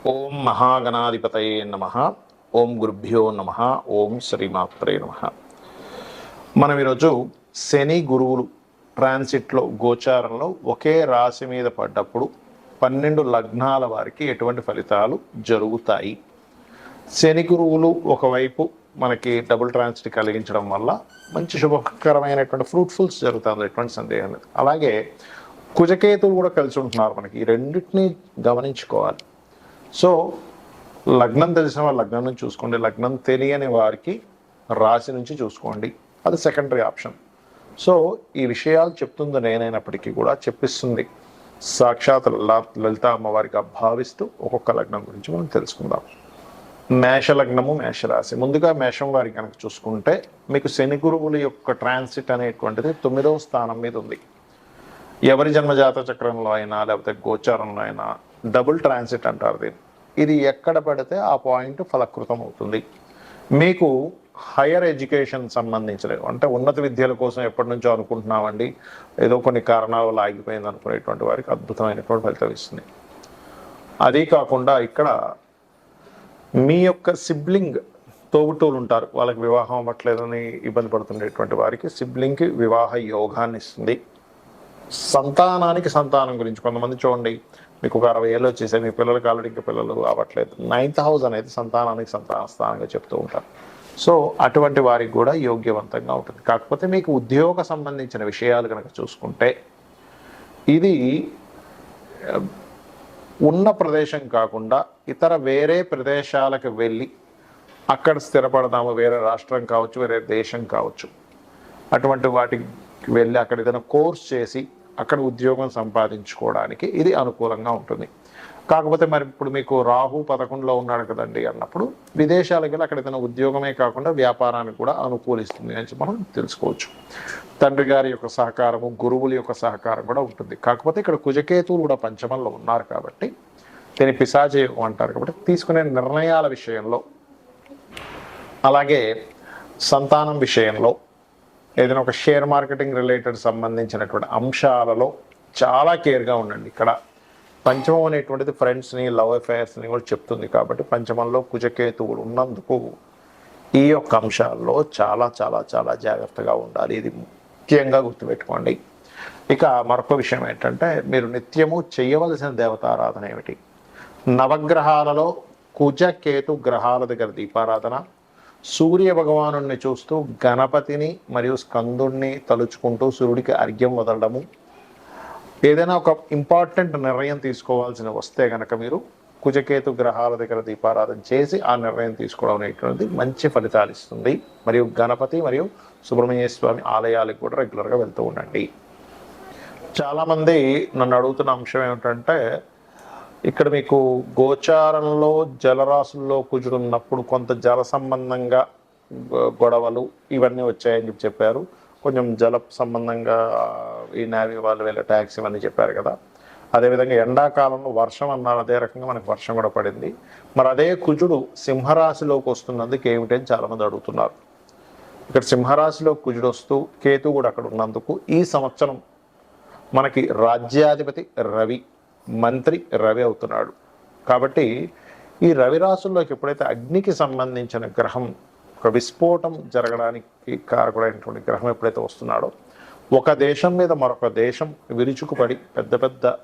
ఓం మహాగణాధిపతయే నమః. ఓం గురుభ్యో నమః. ఓం శ్రీమాత్రే నమః. మనం ఈరోజు శని గురువులు ట్రాన్సిట్లో గోచారంలో ఒకే రాశి మీద పడ్డప్పుడు 12 లగ్నాల వారికి ఎటువంటి ఫలితాలు జరుగుతాయి. శని గురువులు ఒకవైపు మనకి డబుల్ ట్రాన్సిట్ కలిగించడం వల్ల మంచి శుభకరమైనటువంటి ఫ్రూట్ఫుల్స్ జరుగుతుంది, ఎటువంటి సందేహం లేదు. అలాగే కుజకేతువు కూడా కలిసి ఉంటున్నారు. మనకి ఈ రెండింటినీ గమనించుకోవాలి. సో లగ్నం తెలిసిన వారు లగ్నం నుంచి చూసుకోండి, లగ్నం తెలియని వారికి రాశి నుంచి చూసుకోండి, అది సెకండరీ ఆప్షన్. సో ఈ విషయాలు చెప్తుంది నేనైనప్పటికీ కూడా చెప్పిస్తుంది సాక్షాత్ లలిత అమ్మవారిగా భావిస్తూ ఒక్కొక్క లగ్నం గురించి మనం తెలుసుకుందాం. మేష లగ్నము, మేషరాశి. ముందుగా మేషం వారి కనుక చూసుకుంటే మీకు శని గురువుల యొక్క ట్రాన్సిట్ అనేటువంటిది 9వ స్థానం మీద ఉంది. ఎవరి జన్మజాత చక్రంలో అయినా లేకపోతే గోచారంలో అయినా డబుల్ ట్రాన్సిట్ అంటారు దీన్ని. ఇది ఎక్కడ పడితే ఆ పాయింట్ ఫలకృతం అవుతుంది. మీకు హైయర్ ఎడ్యుకేషన్ సంబంధించిన అంటే ఉన్నత విద్యల కోసం ఎప్పటి నుంచో అనుకుంటున్నామండి, ఏదో కొన్ని కారణాల వల్ల ఆగిపోయింది అనుకునేటువంటి వారికి అద్భుతమైనటువంటి ఫలితం ఇస్తుంది. అదే కాకుండా ఇక్కడ మీ యొక్క సిబ్లింగ్ తోబుట్టువులు ఉంటారు, వాళ్ళకి వివాహం అవ్వట్లేదని ఇబ్బంది పడుతుండేటువంటి వారికి సిబ్లింగ్కి వివాహ యోగాన్ని ఇస్తుంది. సంతానానికి సంతానం గురించి కొంతమంది చూడండి, మీకు ఒక 60 ఏళ్ళు వచ్చేసాయి, మీ పిల్లలకి ఆల్రెడీ ఇంకా పిల్లలు అవ్వట్లేదు. 9th హౌస్ అనేది సంతానానికి సంతాన స్థానంగా చెప్తూ ఉంటారు. సో అటువంటి వారికి కూడా యోగ్యవంతంగా ఉంటుంది. కాకపోతే మీకు ఉద్యోగ సంబంధించిన విషయాలు కనుక చూసుకుంటే ఇది ఉన్న ప్రదేశం కాకుండా ఇతర వేరే ప్రదేశాలకు వెళ్ళి అక్కడ స్థిరపడదాము, వేరే రాష్ట్రం కావచ్చు, వేరే దేశం కావచ్చు, అటువంటి వాటికి వెళ్ళి అక్కడ ఏదైనా కోర్స్ చేసి అక్కడ ఉద్యోగం సంపాదించుకోవడానికి ఇది అనుకూలంగా ఉంటుంది. కాకపోతే మరి ఇప్పుడు మీకు రాహు 11లో ఉన్నాడు కదండి అన్నప్పుడు విదేశాలకు వెళ్ళి అక్కడ ఏదైనా ఉద్యోగమే కాకుండా వ్యాపారానికి కూడా అనుకూలిస్తుంది అని మనం తెలుసుకోవచ్చు. తండ్రి గారి యొక్క సహకారము, గురువుల యొక్క సహకారం కూడా ఉంటుంది. కాకపోతే ఇక్కడ కుజకేతువులు కూడా పంచమంలో ఉన్నారు కాబట్టి దీన్ని పిశాచయోగం అంటారు. కాబట్టి తీసుకునే నిర్ణయాల విషయంలో అలాగే సంతానం విషయంలో ఏదైనా ఒక షేర్ మార్కెటింగ్ రిలేటెడ్ సంబంధించినటువంటి అంశాలలో చాలా కేర్గా ఉండండి. ఇక్కడ పంచమం అనేటువంటిది ఫ్రెండ్స్ని, లవ్ అఫైర్స్ని కూడా చెప్తుంది. కాబట్టి పంచమంలో కుజకేతువులు ఉన్నందుకు ఈ యొక్క అంశాల్లో చాలా చాలా చాలా జాగ్రత్తగా ఉండాలి. ఇది ముఖ్యంగా గుర్తుపెట్టుకోండి. ఇక మరొక విషయం ఏంటంటే మీరు నిత్యము చేయవలసిన దేవతారాధన ఏమిటి? నవగ్రహాలలో కుజకేతు గ్రహాల దగ్గర దీపారాధన, సూర్య భగవాను చూస్తూ గణపతిని మరియు స్కందుణ్ణి తలుచుకుంటూ సూర్యుడికి అర్ఘ్యం వదలడము. ఏదైనా ఒక ఇంపార్టెంట్ నిర్ణయం తీసుకోవాల్సిన వస్తే కనుక మీరు కుజకేతు గ్రహాల దగ్గర దీపారాధన చేసి ఆ నిర్ణయం తీసుకోవడం అనేటువంటిది మంచి ఫలితాలు ఇస్తుంది. మరియు గణపతి మరియు సుబ్రహ్మణ్య స్వామి ఆలయాలకు కూడా రెగ్యులర్గా వెళ్తూ ఉండండి. చాలామంది నన్ను అడుగుతున్న అంశం ఏమిటంటే ఇక్కడ మీకు గోచారంలో జలరాశుల్లో కుజుడున్నప్పుడు కొంత జల సంబంధంగా గొడవలు ఇవన్నీ వచ్చాయని చెప్పారు. కొంచెం జల సంబంధంగా ఈ నేవీ వాళ్ళు వెళ్ళే ట్యాక్స్ ఇవన్నీ చెప్పారు కదా. అదేవిధంగా ఎండాకాలంలో వర్షం అన్నారు, అదే రకంగా మనకు వర్షం కూడా పడింది. మరి అదే కుజుడు సింహరాశిలోకి వస్తున్నందుకు ఏమిటని చాలామంది అడుగుతున్నారు. ఇక్కడ సింహరాశిలో కుజుడు వస్తూ కేతు కూడా అక్కడ ఉన్నందుకు ఈ సంవత్సరం మనకి రాజ్యాధిపతి రవి, మంత్రి రవి అవుతున్నాడు. కాబట్టి ఈ రవి రాశుల్లోకి ఎప్పుడైతే అగ్నికి సంబంధించిన గ్రహం, ఒక విస్ఫోటం జరగడానికి కారకుడైనటువంటి గ్రహం ఎప్పుడైతే వస్తున్నాడో ఒక దేశం మీద మరొక దేశం విరుచుకుపడి పెద్ద పెద్ద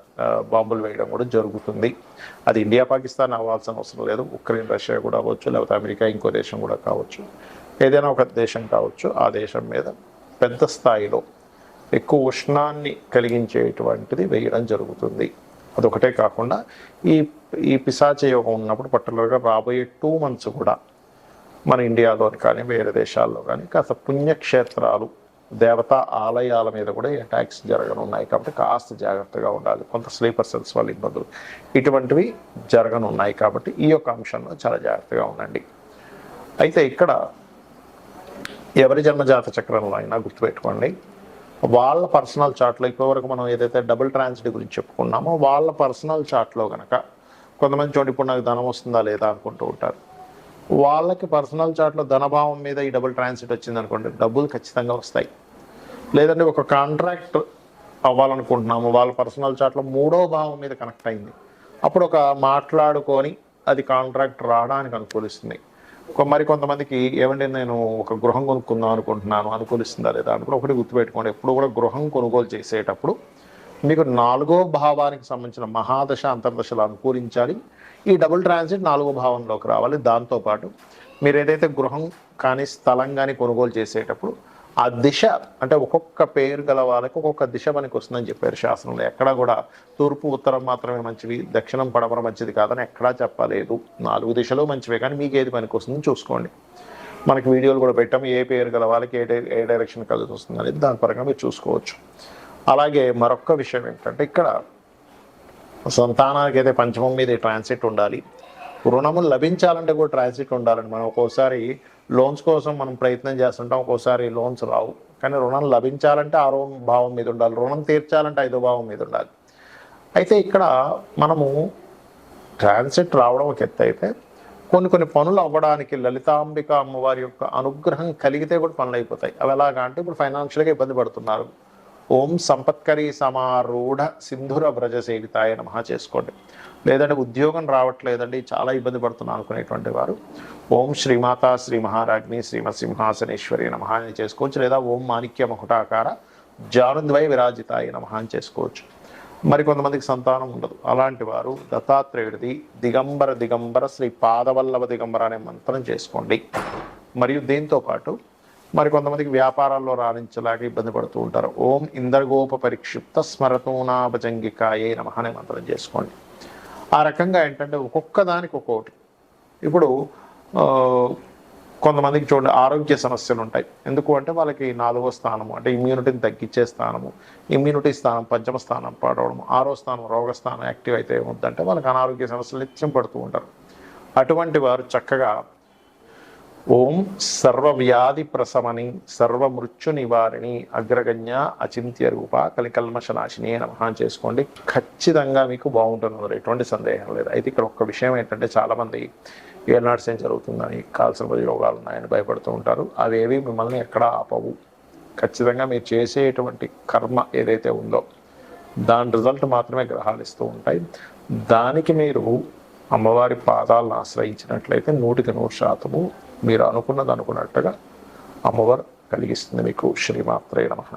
బాంబులు వేయడం కూడా జరుగుతుంది. అది ఇండియా పాకిస్తాన్ అవ్వాల్సిన అవసరం లేదు, ఉక్రెయిన్ రష్యా కూడా అవ్వచ్చు, లేకపోతే అమెరికా ఇంకో దేశం కూడా కావచ్చు, ఏదైనా ఒక దేశం కావచ్చు. ఆ దేశం మీద పెద్ద స్థాయిలో ఎక్కువ ఉష్ణాన్ని కలిగించేటువంటిది వేయడం జరుగుతుంది. అదొకటే కాకుండా ఈ పిశాచ యోగం ఉన్నప్పుడు పర్టికులర్గా రాబోయే 2 months కూడా మన ఇండియాలోని కానీ వేరే దేశాల్లో కానీ కాస్త పుణ్యక్షేత్రాలు, దేవతా ఆలయాల మీద కూడా అటాక్స్ జరగనున్నాయి. కాబట్టి కాస్త జాగ్రత్తగా ఉండాలి. కొంత స్లీపర్ సెల్స్ వల్ల ఇబ్బందులు ఇటువంటివి జరగనున్నాయి. కాబట్టి ఈ యొక్క అంశంలో చాలా జాగ్రత్తగా ఉండండి. అయితే ఇక్కడ ఎవరి జన్మజాత చక్రంలో అయినా గుర్తుపెట్టుకోండి, వాళ్ళ పర్సనల్ చార్ట్లో ఇప్పటివరకు మనం ఏదైతే డబుల్ ట్రాన్సిట్ గురించి చెప్పుకున్నామో వాళ్ళ పర్సనల్ చార్ట్లో కనుక కొంతమంది చూడండి, ఇప్పుడు నాకు ధనం వస్తుందా లేదా అనుకుంటూ ఉంటారు. వాళ్ళకి పర్సనల్ చార్ట్లో ధనభావం మీద ఈ డబుల్ ట్రాన్సిట్ వచ్చింది అనుకోండి, డబ్బులు ఖచ్చితంగా వస్తాయి. లేదంటే ఒక కాంట్రాక్ట్ అవ్వాలనుకుంటున్నాము, వాళ్ళ పర్సనల్ చార్ట్లో 3వ భావం మీద కనెక్ట్ అయింది, అప్పుడు ఒక మాట్లాడుకొని అది కాంట్రాక్ట్ రావడానికి అనుకూలిస్తుంది. మరి కొంతమందికి ఏమంటే నేను ఒక గృహం కొనుక్కుందాం అనుకుంటున్నాను, అనుకూలిస్తుందా లేదా అని కూడా ఒకటి గుర్తుపెట్టుకోండి. ఎప్పుడు కూడా గృహం కొనుగోలు చేసేటప్పుడు మీకు 4వ భావానికి సంబంధించిన మహాదశ అంతర్దశలు అనుకూలించాలి. ఈ డబుల్ ట్రాన్సిట్ 4వ భావంలోకి రావాలి. దాంతోపాటు మీరు ఏదైతే గృహం కానీ స్థలం కానీ కొనుగోలు చేసేటప్పుడు ఆ దిశ అంటే ఒక్కొక్క పేరు గల వాళ్ళకి ఒక్కొక్క దిశ పనికి వస్తుందని చెప్పారు శాస్త్రంలో. ఎక్కడా కూడా తూర్పు ఉత్తరం మాత్రమే మంచివి, దక్షిణం పడమర మంచిది కాదని ఎక్కడా చెప్పలేదు. 4 దిశలు మంచివే, కానీ మీకు ఏది పనికి వస్తుందని చూసుకోండి. మనకి వీడియోలు కూడా పెట్టాము, ఏ పేరు గల వాళ్ళకి ఏ డైరెక్షన్ కలిసి వస్తుంది అనేది దాని పరంగా మీరు చూసుకోవచ్చు. అలాగే మరొక విషయం ఏంటంటే ఇక్కడ సంతానానికి అయితే పంచమం మీద ట్రాన్సిట్ ఉండాలి. రుణములు లభించాలంటే కూడా ట్రాన్సిట్ ఉండాలండి. మనం ఒక్కోసారి లోన్స్ కోసం మనం ప్రయత్నం చేస్తుంటాం, ఒక్కోసారి లోన్స్ రావు. కానీ రుణం లభించాలంటే 6వ భావం మీద ఉండాలి, రుణం తీర్చాలంటే 5వ భావం మీద ఉండాలి. అయితే ఇక్కడ మనము ట్రాన్సిట్ రావడం ఒక ఎత్తు అయితే కొన్ని పనులు అవ్వడానికి లలితాంబిక అమ్మవారి యొక్క అనుగ్రహం కలిగితే కూడా పనులు అయిపోతాయి. అవి ఎలాగా అంటే ఇప్పుడు ఫైనాన్షియల్గా ఇబ్బంది పడుతున్నారు, ఓం సంపత్కరీ సమారూఢ సింధుర వ్రజ సేవితాయ నమః చేసుకోండి. లేదంటే ఉద్యోగం రావట్లేదండి, చాలా ఇబ్బంది పడుతున్నాను అనుకునేటువంటి వారు ఓం శ్రీమాతా శ్రీ మహారాజ్ని శ్రీమత్ సింహాసనేశ్వరి నమః అని చేసుకోవచ్చు. లేదా ఓం మాణిక్య మకుటాకార జానుద్వై విరాజితాయ నమః అని చేసుకోవచ్చు. మరి కొంతమందికి సంతానం ఉండదు, అలాంటి వారు దత్తాత్రేయుడిది దిగంబర శ్రీ పాదవల్లభ దిగంబర అనే మంత్రం చేసుకోండి. మరియు దీంతో పాటు మరి కొంతమందికి వ్యాపారాల్లో రాణించలాగా ఇబ్బంది పడుతూ ఉంటారు, ఓం ఇంద్రగోప పరిక్షిప్త స్మరతూనాభజంగికాయే నమః అనే మంత్రం చేసుకోండి. ఆ రకంగా ఏంటంటే ఒక్కొక్క దానికి ఒక్కొక్కటి. ఇప్పుడు కొంతమందికి చూడండి ఆరోగ్య సమస్యలు ఉంటాయి. ఎందుకు అంటే వాళ్ళకి 4వ స్థానము అంటే ఇమ్యూనిటీని తగ్గించే స్థానము, ఇమ్యూనిటీ స్థానం 5వ స్థానం పడవడం, 6వ స్థానం రోగస్థానం యాక్టివ్ అయితే ఏమవుతుందంటే వాళ్ళకి అనారోగ్య సమస్యలు నిత్యం పడుతూ ఉంటారు. అటువంటి వారు చక్కగా ఓం సర్వవ్యాధి ప్రశమని సర్వమృత్యు నివారిణి అగ్రగణ్య అచింత్య రూప కలికల్మషనాశిని నమః చేసుకోండి. ఖచ్చితంగా మీకు బాగుంటుంది, ఎటువంటి సందేహం లేదు. అయితే ఇక్కడ ఒక్క విషయం ఏంటంటే చాలామంది ఏనాడ్స్ ఏం జరుగుతుందని, కాల్సిన యోగాలు ఉన్నాయని భయపడుతూ ఉంటారు. అవేవి మిమ్మల్ని ఎక్కడా ఆపవు. ఖచ్చితంగా మీరు చేసేటువంటి కర్మ ఏదైతే ఉందో దాని రిజల్ట్ మాత్రమే గ్రహాలు ఇస్తూ ఉంటాయి. దానికి మీరు అమ్మవారి పాదాలను ఆశ్రయించినట్లయితే 100% మీరు అనుకున్నది అనుకున్నట్టుగా అమ్మవారు కలిగిస్తుంది మీకు. శ్రీమాత్రే నమః.